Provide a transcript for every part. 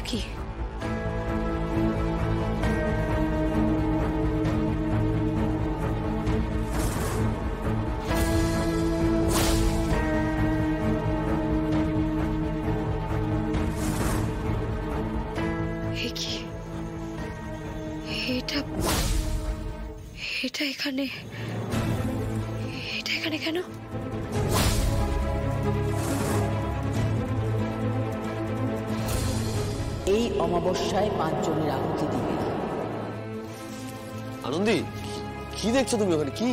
কি? এটা এখানে কেন? এই অমাবস্যায় 5 জনের আহুতি দিবে। আনন্দী, কি দেখছো তুমি ওখানে? কি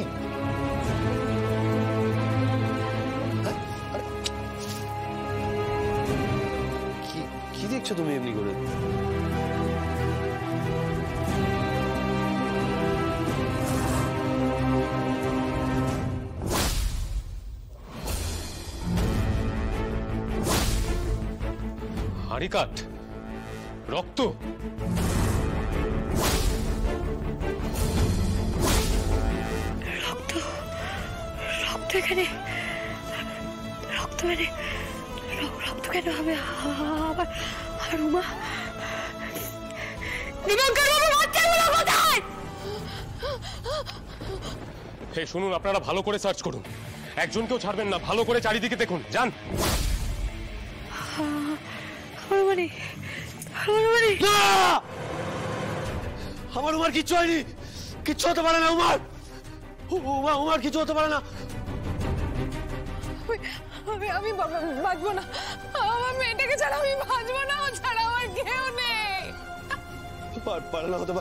দেখছো তুমি এমনি করে? হাড়িকাঠ, রক্ত, এখানে রক্ত কেন হবে? আর উমা শুনুন, আপনারা ভালো করে সার্চ করুন, একজনকেও ছাড়বেন না, ভালো করে চারিদিকে দেখুন, যান। আমার উমার কিচ্ছু হয়নি, কিচ্ছু হতে পারে না। উমার কিছু হতে পারে না। আমি বাঁচবো না, আমার মেয়েটাকে ছাড়া আমি বাঁচবো না, ও ছাড়া আমার কেউ নেই। পারে না হতে